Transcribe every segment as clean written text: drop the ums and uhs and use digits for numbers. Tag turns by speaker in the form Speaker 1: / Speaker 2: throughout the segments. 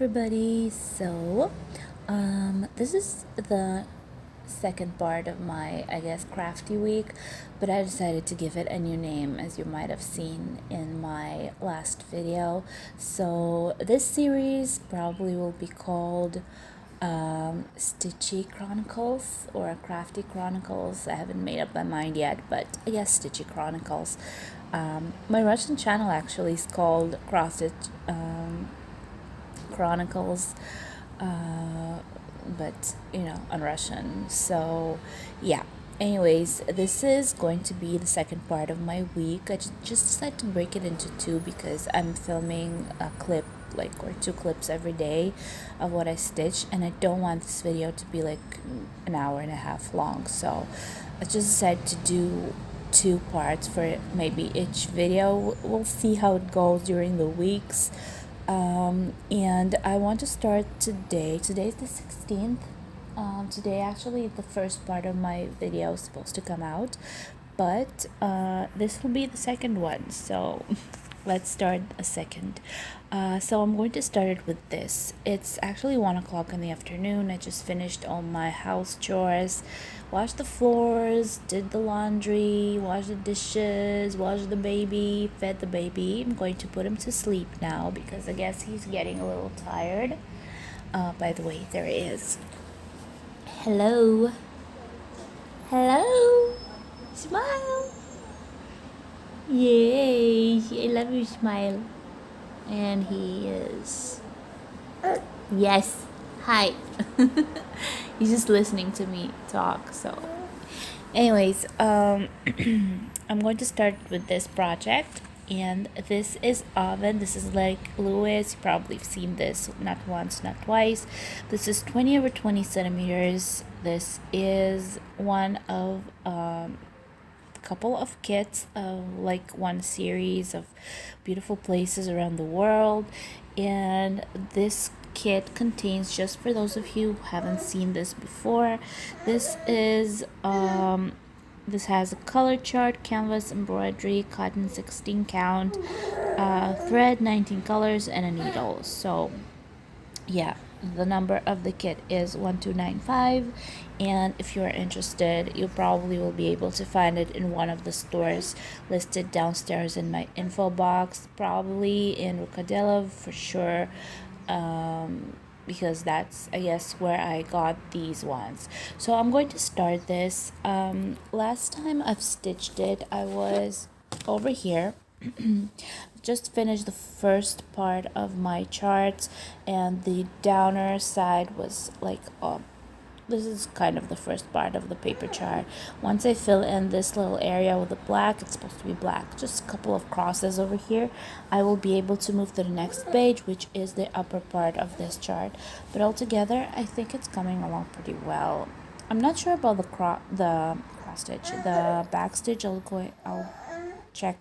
Speaker 1: everybody. This is the second part of my, I guess, crafty week, but I decided to give it a new name, as you might have seen in my last video. So this series probably will be called Stitchy Chronicles or Crafty Chronicles. I haven't made up my mind yet, but I guess Stitchy Chronicles. My Russian channel actually is called Chronicles, but on Russian. So yeah, anyways, this is going to be the second part of my week. I just decided to break it into two because I'm filming a clip or two clips every day of what I stitch, and I don't want this video to be like an hour and a half long. So I just decided to do two parts for maybe each video. We'll see how it goes during the weeks. And I want to start today. Today's the 16th. Today actually the first part of my video is supposed to come out, but this will be the second one. So let's start a second. So I'm going to start it with this. It's actually 1 o'clock in the afternoon. I just finished all my house chores, washed the floors, did the laundry, washed the dishes, washed the baby, fed the baby. I'm going to put him to sleep now because I guess he's getting a little tired. By the way, there he is. Hello. Hello. Smile. Yay. I love your smile. And he is. Yes. Hi. He's just listening to me talk. So anyways, I'm going to start with this project, and this is oven. This is like Lewis. You probably have seen this not once, not twice. This is 20 over 20 centimeters. This is one of couple of kits of like one series of beautiful places around the world, and this kit contains, just for those of you who haven't seen this before, this has a color chart, canvas, embroidery, cotton 16 count, thread 19 colors, and a needle. So yeah, the number of the kit is 1295, and if you are interested, you probably will be able to find it in one of the stores listed downstairs in my info box, probably in Rukadilov for sure, because that's, I guess, where I got these ones. So I'm going to start this. Last time I've stitched it, I was over here. Just finished the first part of my charts, and the downer side was like this is kind of the first part of the paper chart. Once I fill in this little area with the black, it's supposed to be black, just a couple of crosses over here, I will be able to move to the next page, which is the upper part of this chart. But altogether, I think it's coming along pretty well. I'm not sure about the cross stitch, the back stitch. I'll check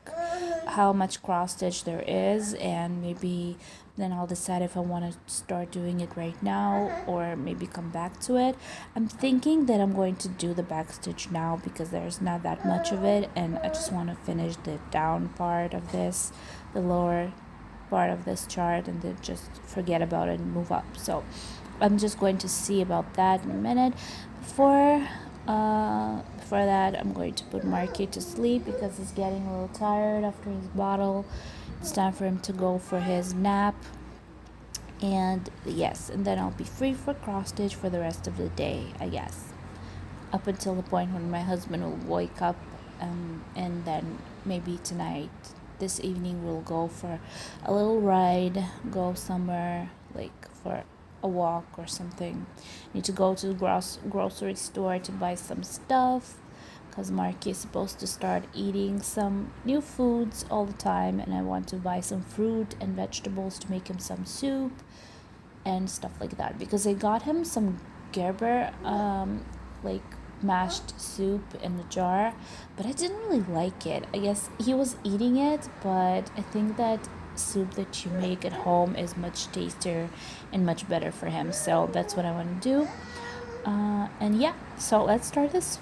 Speaker 1: how much cross stitch there is, and maybe then I'll decide if I want to start doing it right now or maybe come back to it. I'm thinking that I'm going to do the back stitch now because there's not that much of it, and I just want to finish the down part of this, the lower part of this chart, and then just forget about it and move up. So I'm just going to see about that in a minute. Before that, I'm going to put Marky to sleep because he's getting a little tired after his bottle. It's time for him to go for his nap. And yes, and then I'll be free for cross stitch for the rest of the day, I guess, up until the point when my husband will wake up, and then maybe tonight, this evening, we'll go for a little ride, go somewhere like for a walk or something. Need to go to the grocery store to buy some stuff because Marky is supposed to start eating some new foods all the time, and I want to buy some fruit and vegetables to make him some soup and stuff like that, because I got him some Gerber like mashed soup in a jar, but I didn't really like it. I guess he was eating it, but I think that soup that you make at home is much tastier and much better for him. So that's what I want to do. And yeah, so let's start this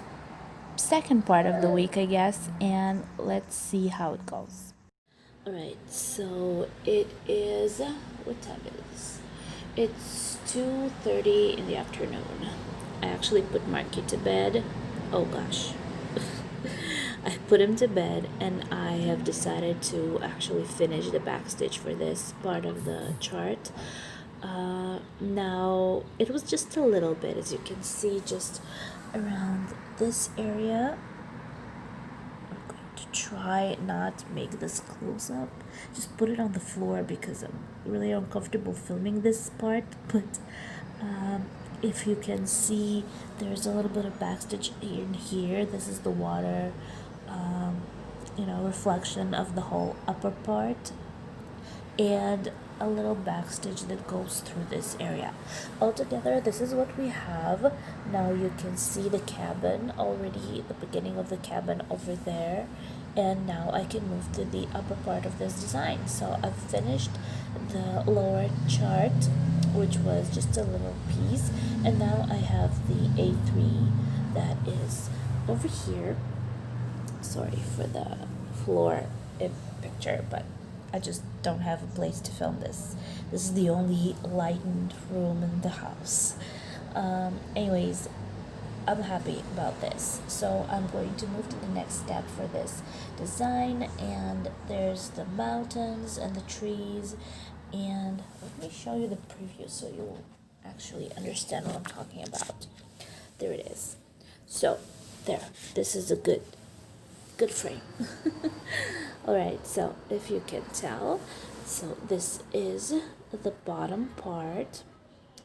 Speaker 1: second part of the week, I guess, and let's see how it goes. Alright, so it is, what time it is? It's 2:30 in the afternoon. I actually put Marky to bed. Oh gosh. I put him to bed and I have decided to actually finish the backstitch for this part of the chart. Now, it was just a little bit, as you can see, just around this area. I'm going to try not make this close up. Just put it on the floor because I'm really uncomfortable filming this part. But if you can see, there's a little bit of backstitch in here. This is the water, reflection of the whole upper part, and a little backstitch that goes through this area. Altogether, this is what we have. Now you can see the cabin already, the beginning of the cabin over there, and now I can move to the upper part of this design. So I've finished the lower chart, which was just a little piece, and now I have the A3 that is over here. Sorry for the floor picture, but I just don't have a place to film this. This is the only lightened room in the house. Anyways, I'm happy about this. So I'm going to move to the next step for this design, and there's the mountains and the trees, and let me show you the preview so you'll actually understand what I'm talking about. There it is. So there, this is a good frame. Alright, so if you can tell, so this is the bottom part.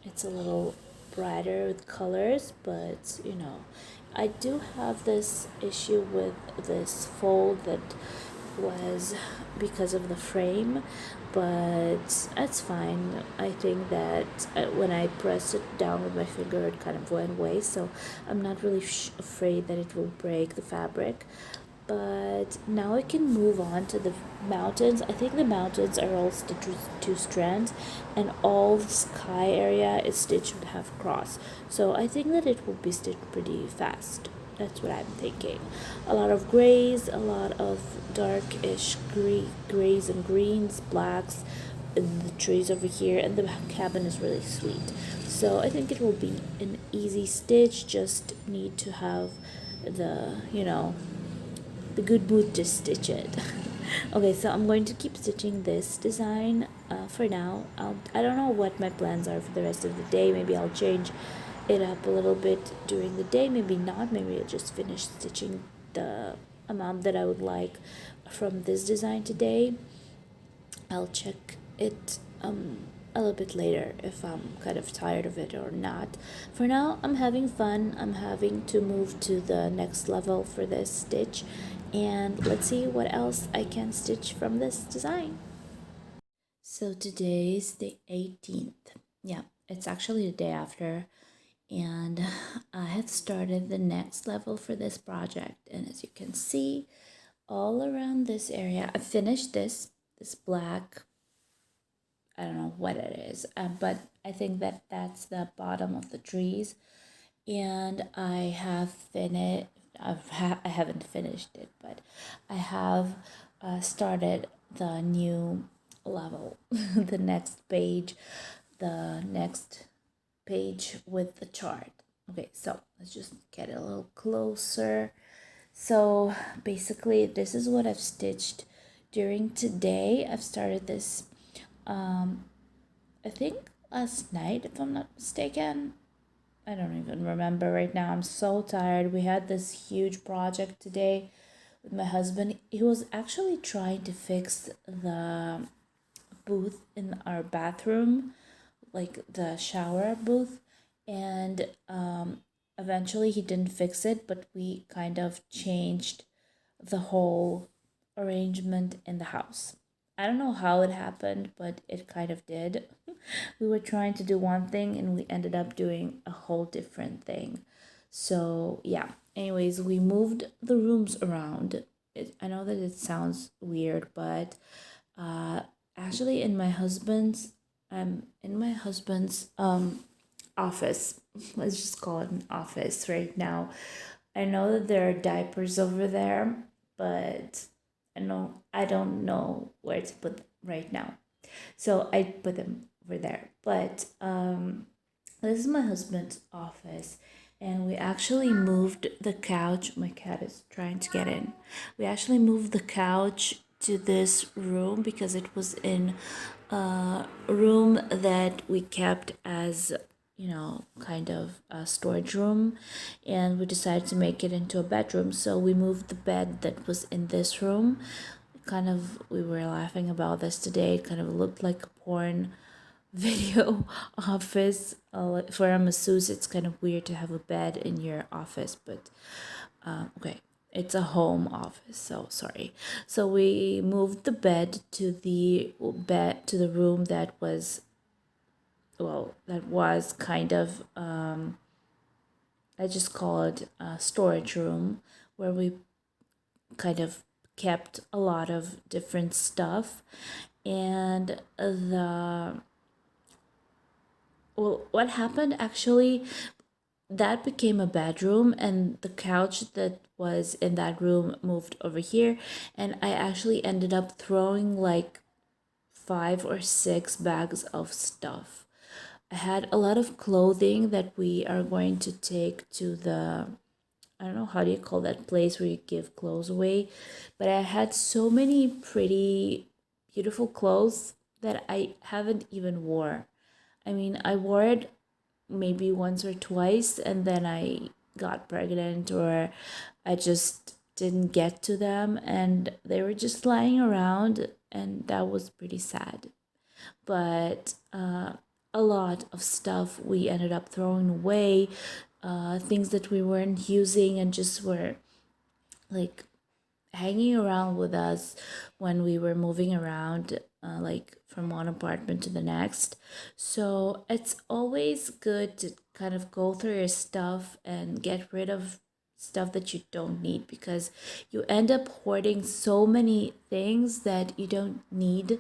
Speaker 1: It's a little brighter with colors, but I do have this issue with this fold that was because of the frame, but that's fine. I think that when I press it down with my finger, it kind of went away, so I'm not really afraid that it will break the fabric. But now I can move on to the mountains. I think the mountains are all stitched with 2 strands, and all the sky area is stitched with half cross. So I think that it will be stitched pretty fast. That's what I'm thinking. A lot of grays, a lot of darkish grays and greens, blacks, and the trees over here, and the cabin is really sweet. So I think it will be an easy stitch. Just need to have the good mood to stitch it. Okay, so I'm going to keep stitching this design for now. I don't know what my plans are for the rest of the day. Maybe I'll change it up a little bit during the day, maybe not. Maybe I'll just finish stitching the amount that I would like from this design today. I'll check it a little bit later if I'm kind of tired of it or not. For now, I'm having fun. I'm having to move to the next level for this stitch, and let's see what else I can stitch from this design. So today's the 18th. Yeah, it's actually the day after, and I have started the next level for this project, and as you can see, all around this area, I finished this black, I don't know what it is, but I think that that's the bottom of the trees, and I haven't finished it, but I have started the new level, the next page with the chart. Okay, so let's just get a little closer. So basically, this is what I've stitched during today. I've started this I think last night, if I'm not mistaken. I don't even remember right now. I'm so tired. We had this huge project today with my husband. He was actually trying to fix the booth in our bathroom, like the shower booth, and eventually he didn't fix it, but we kind of changed the whole arrangement in the house. I don't know how it happened, but it kind of did. We were trying to do one thing and we ended up doing a whole different thing. So, yeah. Anyways, we moved the rooms around. I know that it sounds weird, but actually in my husband's office. Let's just call it an office right now. I know that there are diapers over there, but I don't know where to put them right now. So I put them over there. But this is my husband's office, and we actually moved the couch. My cat is trying to get in. We actually moved the couch to this room because it was in a room that we kept as, you know, kind of a storage room, and we decided to make it into a bedroom. So we moved the bed that was in this room. Kind of, we were laughing about this today. It kind of looked like a porn video office. For a masseuse, it's kind of weird to have a bed in your office, but okay, it's a home office, so sorry. So we moved the bed to the room that was, well, that was kind of I just call it a storage room, where we kind of kept a lot of different stuff. And what happened actually, that became a bedroom, and the couch that was in that room moved over here, and I actually ended up throwing like 5 or 6 bags of stuff. I had a lot of clothing that we are going to take to the, I don't know, how do you call that place where you give clothes away, but I had so many pretty beautiful clothes that I haven't even wore. I mean, I wore it maybe once or twice, and then I got pregnant, or I just didn't get to them, and they were just lying around, and that was pretty sad. But a lot of stuff we ended up throwing away, things that we weren't using and just were like hanging around with us when we were moving around, like from one apartment to the next. So it's always good to kind of go through your stuff and get rid of stuff that you don't need, because you end up hoarding so many things that you don't need,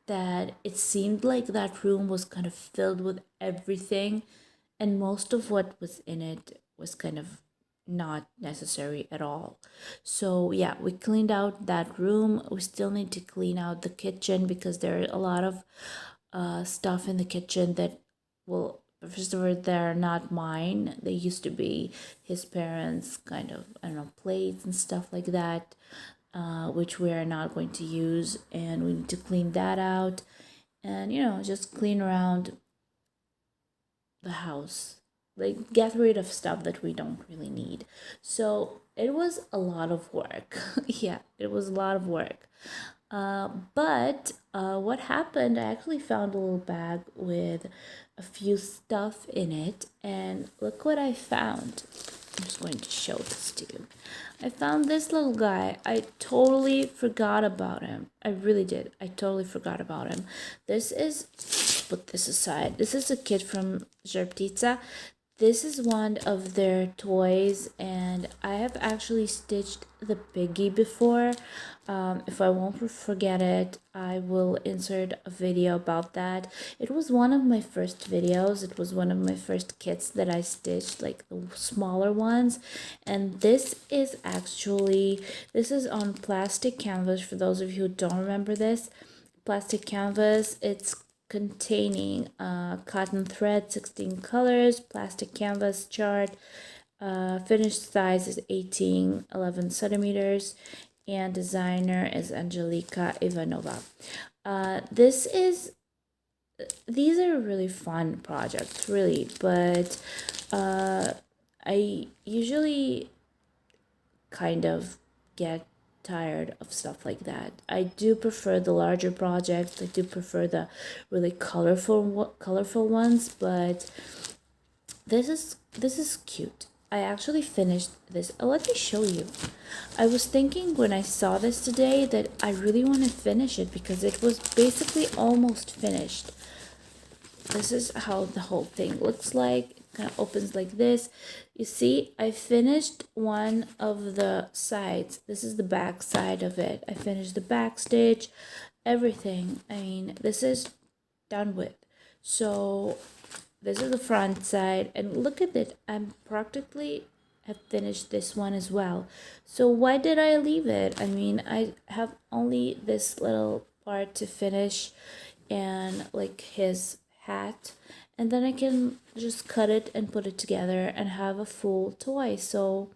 Speaker 1: that it seemed like that room was kind of filled with everything, and most of what was in it was kind of not necessary at all. So yeah, we cleaned out that room. We still need to clean out the kitchen, because there are a lot of stuff in the kitchen that, well, first of all, they're not mine. They used to be his parents' kind of, I don't know, plates and stuff like that, which we are not going to use, and we need to clean that out, and, you know, just clean around the house, like get rid of stuff that we don't really need. So it was a lot of work. Yeah, it was a lot of work. But what happened, I actually found a little bag with a few stuff in it, and look what I found. I'm just going to show this to you. I found this little guy. I totally forgot about him. I really did. I totally forgot about him. This is, put this aside. This is a kid from Żarptica. This is one of their toys, and I have actually stitched the piggy before. If I won't forget it, I will insert a video about that. It was one of my first videos. It was one of my first kits that I stitched, like the smaller ones. And this is actually, this is on plastic canvas, for those of you who don't remember this. Plastic canvas, it's containing cotton thread, 16 colors, plastic canvas chart, finished size is 11 centimeters, and designer is Angelika Ivanova. These are really fun projects, really, but I usually kind of get tired of stuff like that. I do prefer the larger projects. I do prefer the really colorful ones, but this is cute. I actually finished this. Let me show you. I was thinking when I saw this today that I really want to finish it, because it was basically almost finished. This is how the whole thing looks like. It kind of opens like this. You see, I finished one of the sides. This is the back side of it. I finished the back stitch, everything. I mean, this is done with. So this is the front side, and look at it. I'm practically have finished this one as well. So why did I leave it? I mean, I have only this little part to finish, and like his hat, and then I can just cut it and put it together and have a full toy. So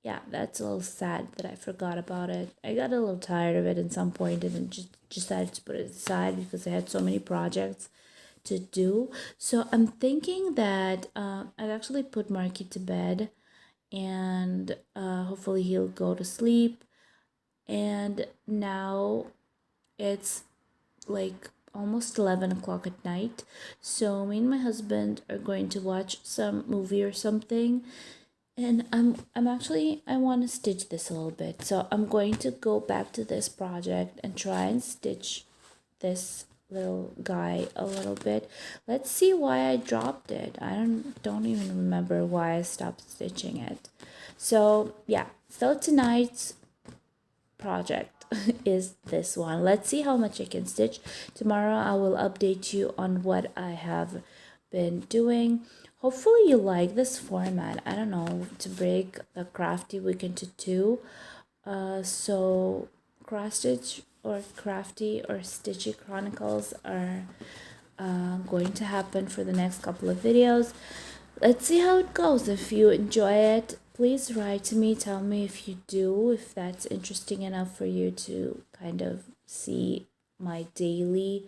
Speaker 1: yeah, that's a little sad that I forgot about it. I got a little tired of it at some point and then just decided to put it aside because I had so many projects to do. So I'm thinking that I've actually put Marky to bed, and hopefully he'll go to sleep. And now it's like almost 11 o'clock at night. So me and my husband are going to watch some movie or something. And I'm actually I want to stitch this a little bit. So I'm going to go back to this project and try and stitch this little guy a little bit. Let's see why I dropped it. I don't even remember why I stopped stitching it. So yeah, so tonight's project is this one. Let's see how much I can stitch. Tomorrow I will update you on what I have been doing. Hopefully you like this format. I don't know, to break the crafty week into two. So cross stitch or crafty or stitchy chronicles are going to happen for the next couple of videos. Let's see how it goes. If you enjoy it, please write to me. Tell me if you do, if that's interesting enough for you to kind of see my daily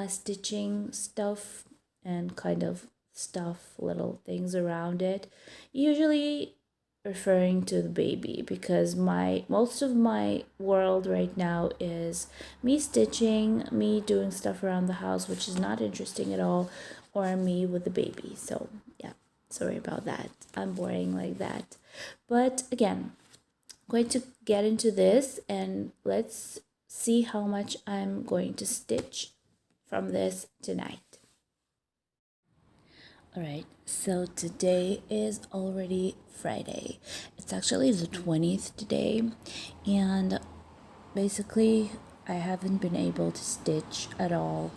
Speaker 1: stitching stuff and kind of stuff, little things around it. Usually referring to the baby, because most of my world right now is me stitching, me doing stuff around the house, which is not interesting at all, or me with the baby. So yeah, sorry about that. I'm boring like that. But again, I'm going to get into this and let's see how much I'm going to stitch from this tonight. Alright, so today is already Friday. It's actually the 20th today, and basically I haven't been able to stitch at all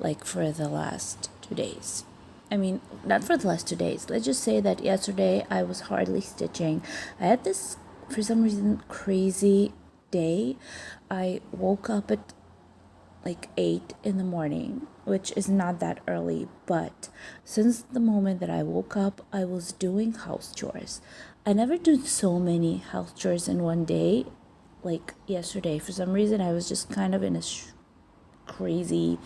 Speaker 1: like for the last 2 days. I mean, not for the last 2 days. Let's just say that yesterday I was hardly stitching. I had this, for some reason, crazy day. I woke up at like 8 in the morning, which is not that early, but since the moment that I woke up, I was doing house chores. I never do so many house chores in one day. Like yesterday, for some reason, I was just kind of in a crazy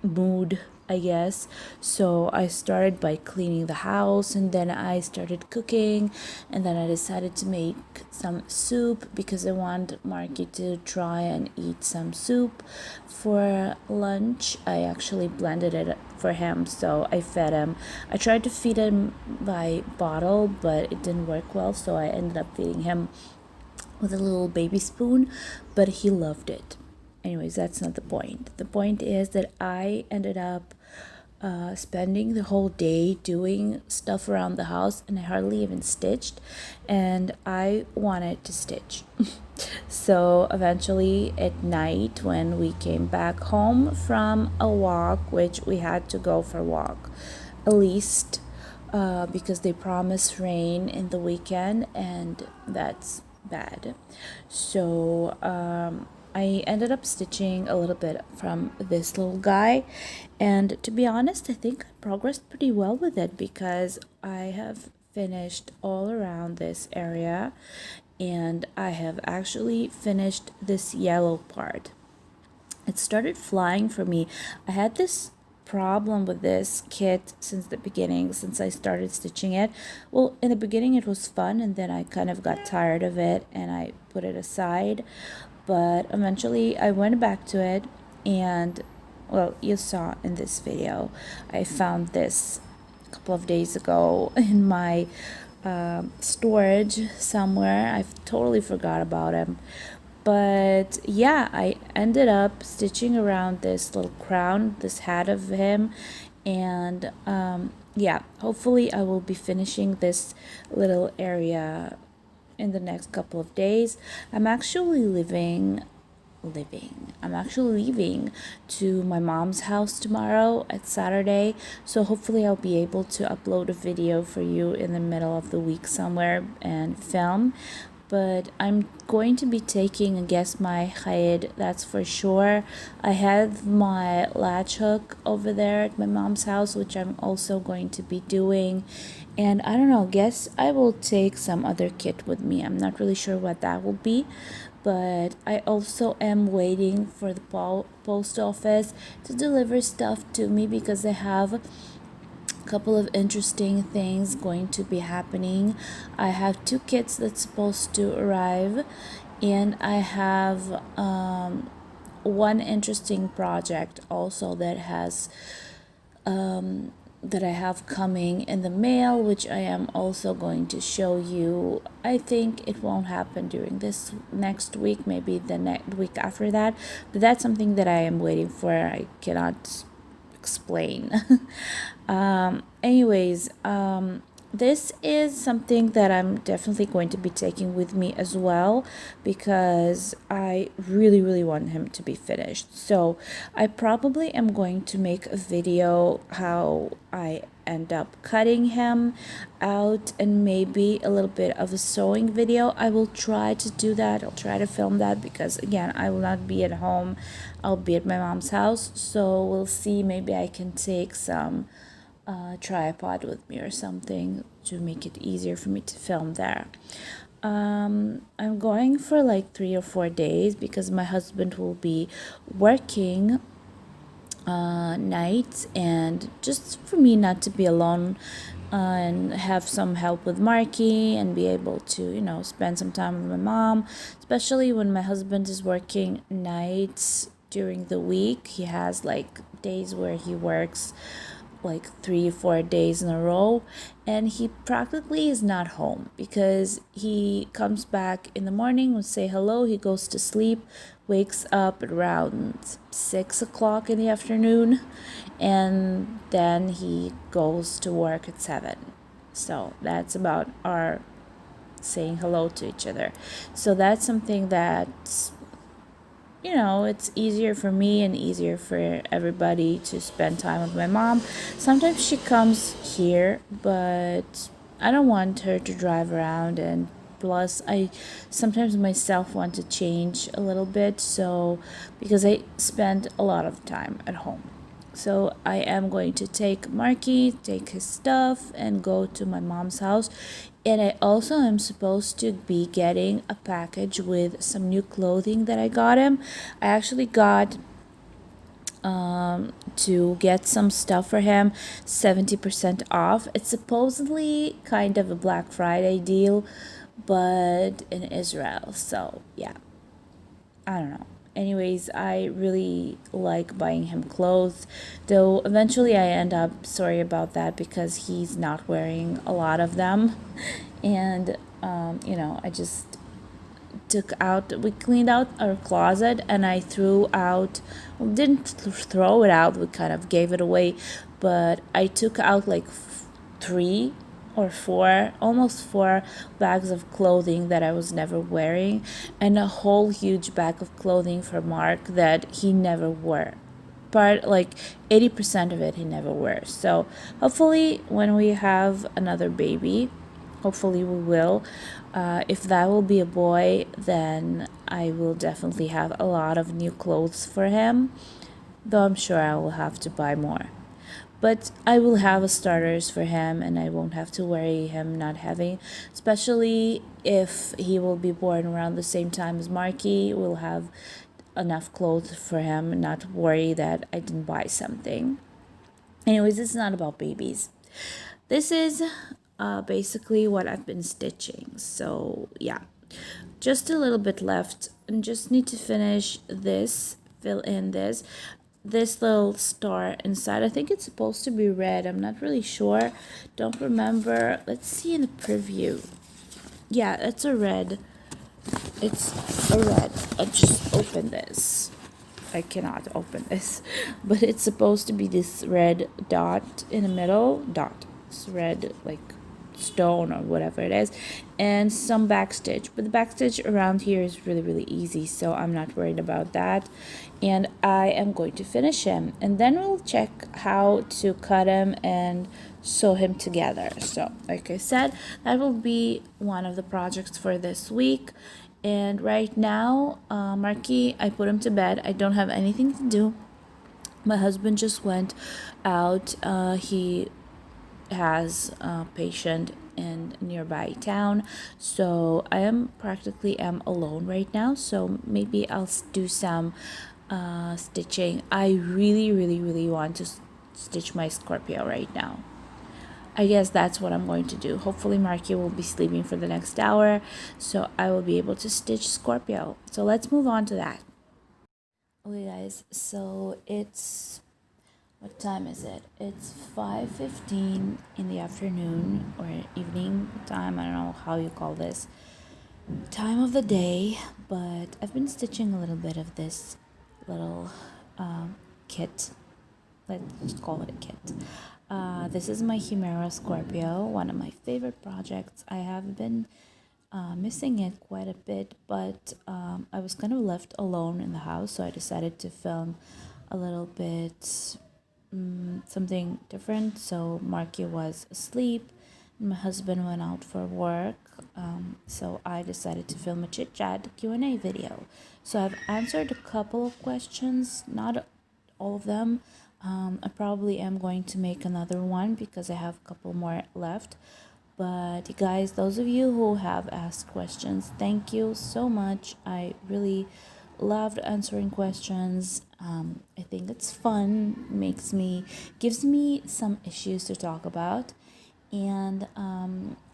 Speaker 1: mood, I guess. So I started by cleaning the house, and then I started cooking, and then I decided to make some soup because I want Marky to try and eat some soup for lunch. I actually blended it for him, so I fed him. I tried to feed him by bottle, but it didn't work well, so I ended up feeding him with a little baby spoon, but he loved it. Anyways, that's not the point. The point is that I ended up spending the whole day doing stuff around the house, and I hardly even stitched, and I wanted to stitch. So eventually at night, when we came back home from a walk, which we had to go for a walk at least because they promised rain in the weekend, and that's bad. So I ended up stitching a little bit from this little guy, and to be honest, I think I progressed pretty well with it because I have finished all around this area, and I have actually finished this yellow part. It started flying for me. I had this problem with this kit since the beginning, since I started stitching it. Well, in the beginning it was fun, and then I kind of got tired of it and I put it aside, but eventually I went back to it, and well, you saw in this video, I found this a couple of days ago in my storage somewhere. I totally forgot about him, but yeah, I ended up stitching around this little crown, this hat of him, and yeah, hopefully I will be finishing this little area in the next couple of days. I'm actually I'm actually leaving to my mom's house tomorrow at Saturday, so hopefully I'll be able to upload a video for you in the middle of the week somewhere and film. but I'm going to be taking, I guess, my height, that's for sure. I have my latch hook over there at my mom's house, which I'm also going to be doing. And I don't know, guess I will take some other kit with me. I'm not really sure what that will be, but I also am waiting for the post office to deliver stuff to me because they have a couple of interesting things going to be happening. I have 2 kits that's supposed to arrive, and I have one interesting project also that has that I have coming in the mail, which I am also going to show you. I think it won't happen during this next week, maybe the next week after that, but that's something that I am waiting for. I cannot explain. Anyways, this is something that I'm definitely going to be taking with me as well, because I really want him to be finished. So I probably am going to make a video how I end up cutting him out, and maybe a little bit of a sewing video. I will try to do that. I'll try to film that, because again, I will not be at home. I'll be at my mom's house, so we'll see. Maybe I can take some tripod with me or something to make it easier for me to film there. I'm going for like 3 or 4 days because my husband will be working nights, and just for me not to be alone and have some help with Marky and be able to, spend some time with my mom, especially when my husband is working nights during the week. He has like days where he works like 3-4 days in a row, and he practically is not home because he comes back in the morning, will say hello, he goes to sleep, wakes up at around 6 o'clock in the afternoon, and then he goes to work at 7. So that's about our saying hello to each other. So that's something that's it's easier for me and easier for everybody to spend time with my mom. Sometimes she comes here, but I don't want her to drive around, and plus I sometimes myself want to change a little bit, so because I spend a lot of time at home. So I am going to take Marky, take his stuff, and go to my mom's house. And I also am supposed to be getting a package with some new clothing that I got him. I actually got to get some stuff for him 70% off. It's supposedly kind of a Black Friday deal, but in Israel. So yeah, I don't know. Anyways, I really like buying him clothes, though eventually I end up sorry about that because he's not wearing a lot of them. And I just we cleaned out our closet, and I didn't throw it out, we kind of gave it away, but I took out like 3 or 4, almost 4 bags of clothing that I was never wearing, and a whole huge bag of clothing for Mark that he never wore. Like 80% of it he never wears. So hopefully when we have another baby, hopefully we will, if that will be a boy, then I will definitely have a lot of new clothes for him, though I'm sure I will have to buy more. But I will have a starters for him, and I won't have to worry him not having, especially if he will be born around the same time as Marky. We'll have enough clothes for him, not worry that I didn't buy something. Anyways, this is not about babies. This is basically what I've been stitching. So yeah, just a little bit left, and just need to finish this, fill in this little star inside. I think it's supposed to be red. I'm not really sure. Don't remember. Let's see in the preview. Yeah, it's a red. It's a red. I just opened this. I cannot open this. But it's supposed to be this red dot in the middle. It's red, like stone or whatever it is, and some backstitch, but the backstitch around here is really easy, so I'm not worried about that. And I am going to finish him, and then we'll check how to cut him and sew him together. So like I said, that will be one of the projects for this week. And right now, Marky, I put him to bed. I don't have anything to do. My husband just went out. He has a patient in nearby town, so I am alone right now. So maybe I'll do some stitching. I really want to stitch my Scorpio right now. I guess that's what I'm going to do. Hopefully Marky will be sleeping for the next hour, so I will be able to stitch Scorpio. So let's move on to that. Okay guys, so it's, what time is it? It's 5:15 in the afternoon or evening time. I don't know how you call this time of the day, but I've been stitching a little bit of this little kit. Let's call it a kit. This is my Chimera Scorpio, one of my favorite projects. I have been missing it quite a bit, but I was kind of left alone in the house, so I decided to film a little bit something different. So Marky was asleep and my husband went out for work, so I decided to film a chit chat Q&A video. So I've answered a couple of questions, not all of them. I probably am going to make another one because I have a couple more left. But guys, those of you who have asked questions, thank you so much. I really loved answering questions. I think it's fun, gives me some issues to talk about, and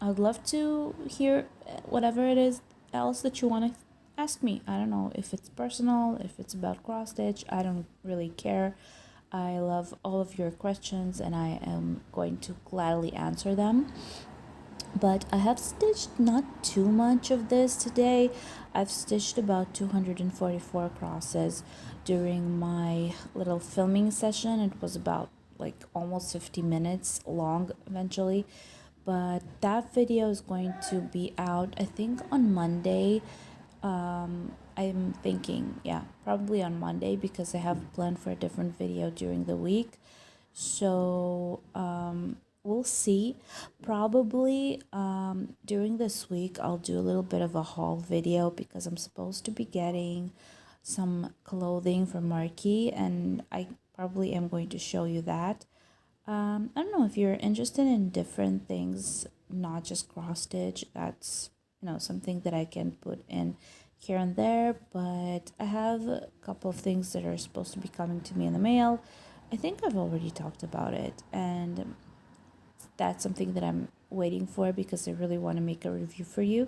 Speaker 1: I'd love to hear whatever it is else that you want to ask me. I don't know if it's personal, if it's about cross stitch. I don't really care. I love all of your questions, and I am going to gladly answer them. But I have stitched not too much of this today. I've stitched about 244 crosses during my little filming session. It was about like almost 50 minutes long eventually, but that video is going to be out, I think, on Monday. I'm thinking, yeah, probably on Monday, because I have planned for a different video during the week. So we'll see. Probably during this week I'll do a little bit of a haul video, because I'm supposed to be getting some clothing from Marky, and I probably am going to show you that. I don't know if you're interested in different things, not just cross stitch. That's, something that I can put in here and there, but I have a couple of things that are supposed to be coming to me in the mail. I think I've already talked about it, and that's something that I'm waiting for because I really want to make a review for you.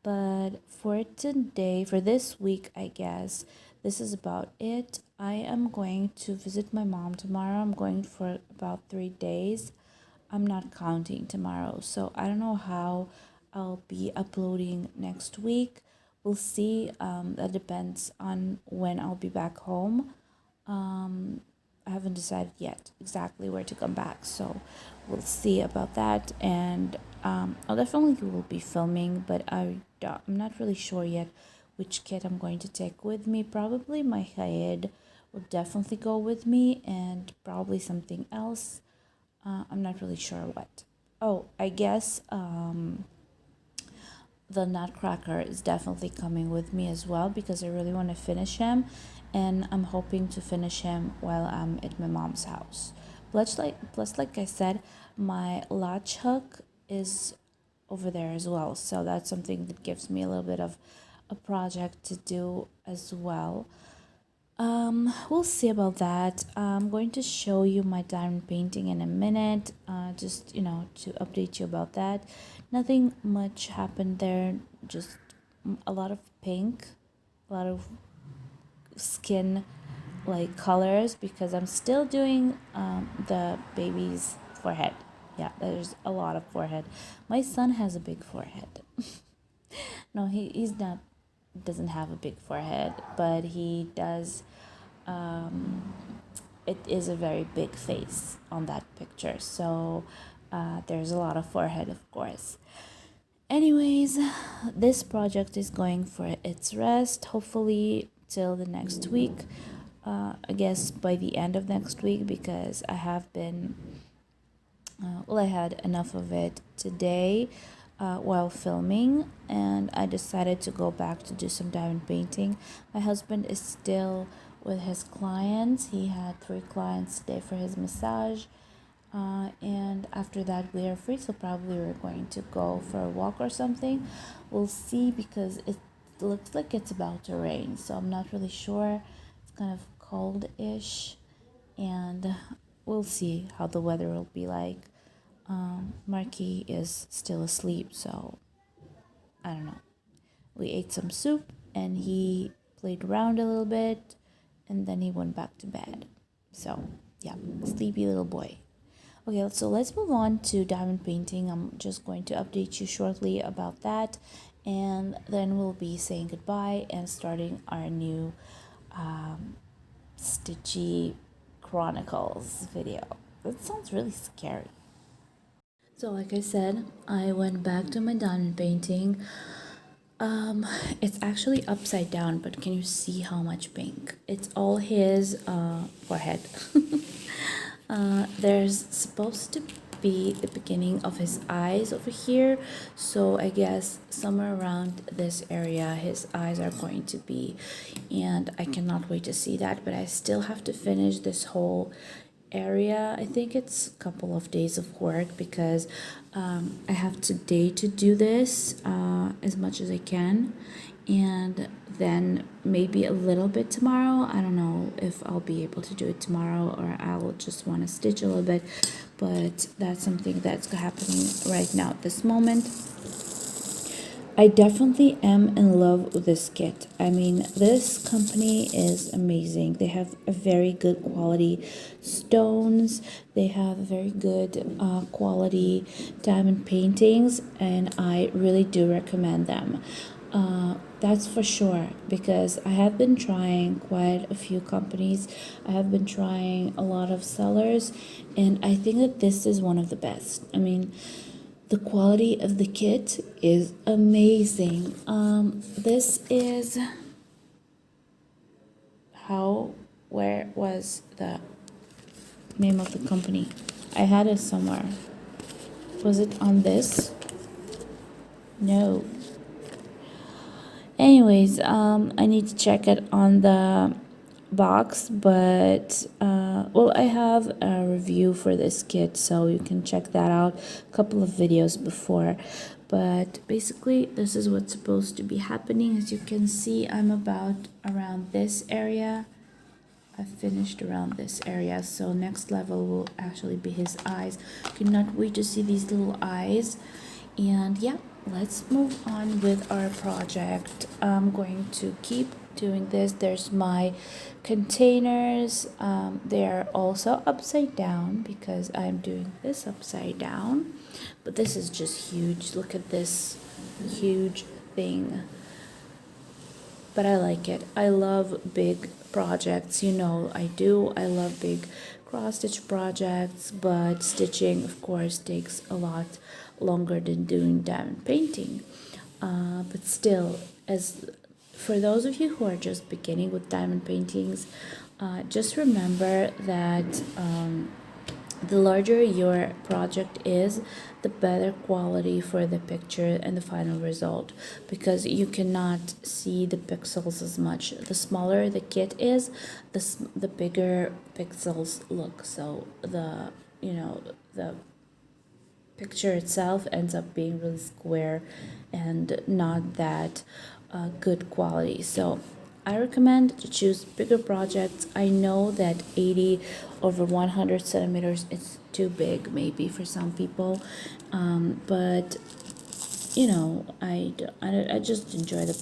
Speaker 1: But for today, for this week, I guess this is about it. I am going to visit my mom tomorrow. I'm going for about 3 days. I'm not counting tomorrow, so I don't know how I'll be uploading next week. We'll see. That depends on when I'll be back home. I haven't decided yet exactly where to come back, so we'll see about that. And I'll definitely will be filming, but I'm not really sure yet which kit I'm going to take with me. Probably my head will definitely go with me, and probably something else. I'm not really sure what. Oh, I guess the Nutcracker is definitely coming with me as well, because I really want to finish him, and I'm hoping to finish him while I'm at my mom's house. Plus, like I said, my latch hook is over there as well, so that's something that gives me a little bit of a project to do as well. We'll see about that. I'm going to show you my diamond painting in a minute, just, to update you about that. Nothing much happened there, just a lot of pink, a lot of skin like colors, because I'm still doing the baby's forehead. Yeah, there's a lot of forehead. My son has a big forehead. No, he's not, doesn't have a big forehead, but he does. It is a very big face on that picture, so there's a lot of forehead, of course. Anyways, this project is going for its rest, hopefully till the next week. I guess by the end of next week, because I have been Well, I had enough of it today while filming, and I decided to go back to do some diamond painting. My husband is still with his clients. He had 3 clients today for his massage. And after that we are free, so probably we're going to go for a walk or something. We'll see, because it looks like it's about to rain, so I'm not really sure. It's kind of cold-ish, and we'll see how the weather will be like. Marky is still asleep, so I don't know. We ate some soup and he played around a little bit, and then he went back to bed. So yeah, sleepy little boy. Okay, so let's move on to diamond painting. I'm just going to update you shortly about that, and then we'll be saying goodbye and starting our new Stitchy Chronicles video. That sounds really scary. So like I said, I went back to my diamond painting. It's actually upside down, but can you see how much pink? It's all his forehead. There's supposed to be the beginning of his eyes over here, so I guess somewhere around this area his eyes are going to be, and I cannot wait to see that. But I still have to finish this whole area. I think it's a couple of days of work, because I have today to do this as much as I can, and then maybe a little bit tomorrow. I don't know if I'll be able to do it tomorrow, or I'll just want to stitch a little bit, but that's something that's happening right now at this moment. I definitely am in love with this kit. I mean, this company is amazing. They have a very good quality stones. They have very good quality diamond paintings, and I really do recommend them. That's for sure, because I have been trying quite a few companies. I have been trying a lot of sellers, and I think that this is one of the best. I mean, the quality of the kit is amazing. This is where was the name of the company? I had it somewhere. Was it on this? No. Anyways, I need to check it on the box, but well, I have a review for this kit, so you can check that out, a couple of videos before. But basically this is what's supposed to be happening. As you can see, I'm about around this area. I finished around this area, so next level will actually be his eyes. Cannot wait to see these little eyes. And yeah, let's move on with our project. I'm going to keep doing this. There's my containers. They are also upside down, because I'm doing this upside down. But this is just huge. Look at this huge thing. But I like it. I love big projects. You know, I do. I love big cross-stitch projects, but stitching, of course, takes a lot longer than doing diamond painting. But still, as for those of you who are just beginning with diamond paintings, just remember that the larger your project is, the better quality for the picture and the final result, because you cannot see the pixels as much. The smaller the kit is, the bigger pixels look. So the picture itself ends up being really square and not that good quality. So I recommend to choose bigger projects. I know that 80 over 100 centimeters is too big maybe for some people, but you know, I just enjoy the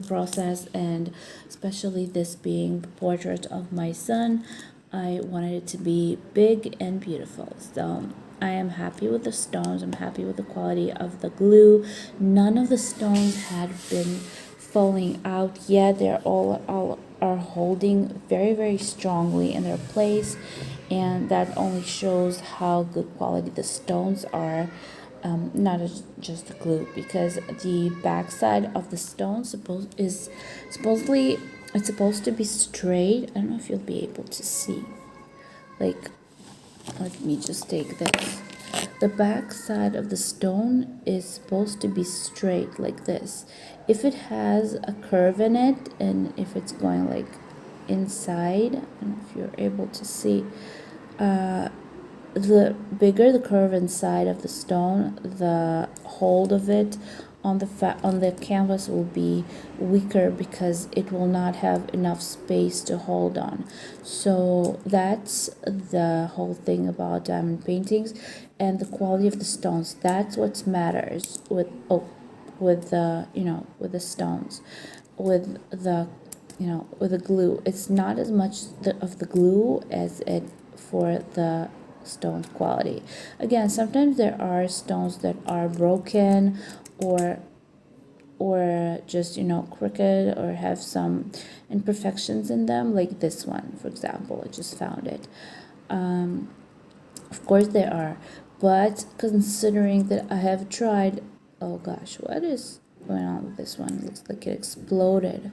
Speaker 1: process, and especially this being the portrait of my son, I wanted it to be big and beautiful. So I am happy with the stones. I'm happy with the quality of the glue. None of the stones had been falling out yet. They're all are holding very, very strongly in their place, and that only shows how good quality the stones are. Not just the glue, because the backside of the stone supposedly it's supposed to be straight. I don't know if you'll be able to see. Like, let me just take this. The back side of the stone is supposed to be straight like this. If it has a curve in it, and if it's going like inside, I don't know if you're able to see, the bigger the curve inside of the stone, the hold of it on the canvas will be weaker because it will not have enough space to hold on. So that's the whole thing about diamond paintings, and the quality of the stones. That's what matters with the with the stones, with the with the glue. It's not as much of the glue as it for the stone quality. Again, sometimes there are stones that are broken or just crooked or have some imperfections in them, like this one for example. I just found it. Of course there are, but considering that I have tried, oh gosh, what is going on with this one? It looks like it exploded.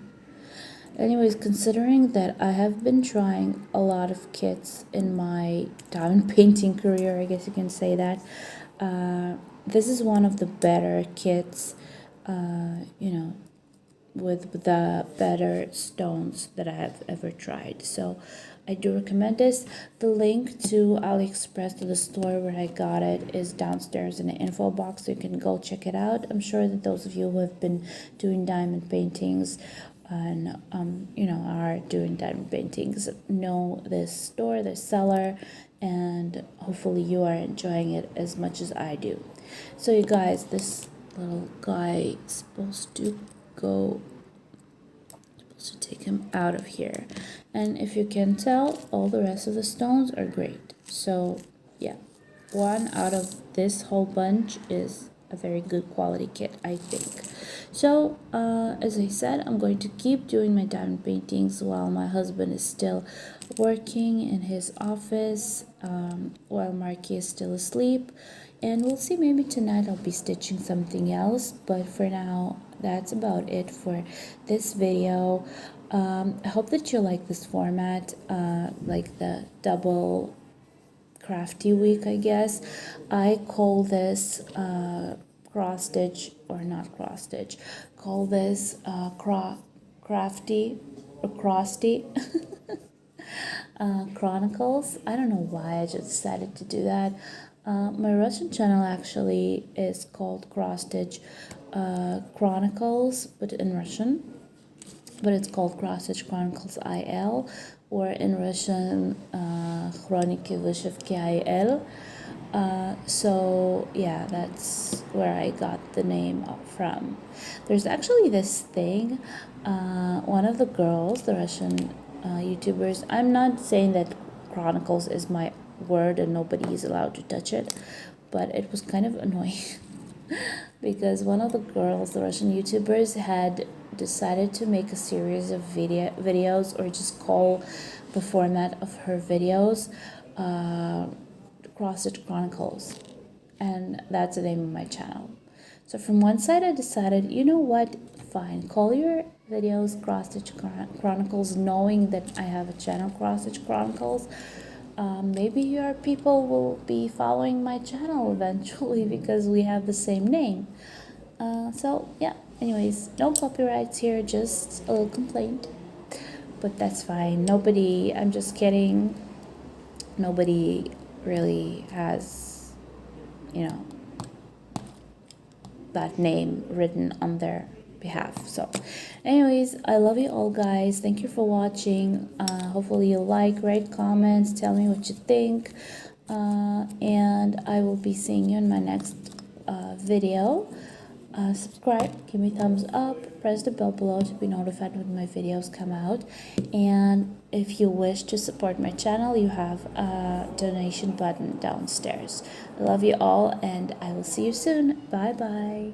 Speaker 1: Anyways, considering that I have been trying a lot of kits in my diamond painting career, I guess you can say that, this is one of the better kits, with the better stones that I have ever tried. So I do recommend this. The link to Aliexpress, to the store where I got it, is downstairs in the info box, so you can go check it out. I'm sure that those of you who have been doing diamond paintings and are doing diamond paintings know this store, this seller, and hopefully you are enjoying it as much as I do. So you guys, this little guy is supposed to take him out of here, and if you can tell, all the rest of the stones are great. So yeah, one out of this whole bunch is a very good quality kit, I think. So as I said, I'm going to keep doing my diamond paintings while my husband is still working in his office, while Marky is still asleep, and we'll see, maybe tonight I'll be stitching something else, but for now that's about it for this video. I hope that you like this format, like the double crafty week, I guess. I call this cross stitch, or not cross stitch, call this crafty or crosty Chronicles. I don't know why I just decided to do that. My Russian channel actually is called Cross Stitch Chronicles, but in Russian. But it's called Cross Stitch Chronicles IL, or in Russian Chroniki Vyshivki IL. So yeah, that's where I got the name from. There's actually this thing, one of the girls, the Russian YouTubers, I'm not saying that Chronicles is my word and nobody is allowed to touch it, but it was kind of annoying because one of the girls, the Russian YouTubers, had decided to make a series of videos, or just call the format of her videos Cross Stitch Chronicles, and that's the name of my channel. So from one side I decided, you know what, fine, call your videos Cross Stitch Chronicles, knowing that I have a channel, Cross Stitch Chronicles. Maybe your people will be following my channel eventually because we have the same name. So yeah, anyways, no copyrights here, just a little complaint, but that's fine. Nobody, I'm just kidding, nobody really has, that name written on their behalf. So anyways, I love you all, guys. Thank you for watching. Hopefully you like, write comments, tell me what you think, and I will be seeing you in my next video. Subscribe, give me thumbs up, press the bell below to be notified when my videos come out, and if you wish to support my channel, you have a donation button downstairs. I love you all, and I will see you soon. Bye bye.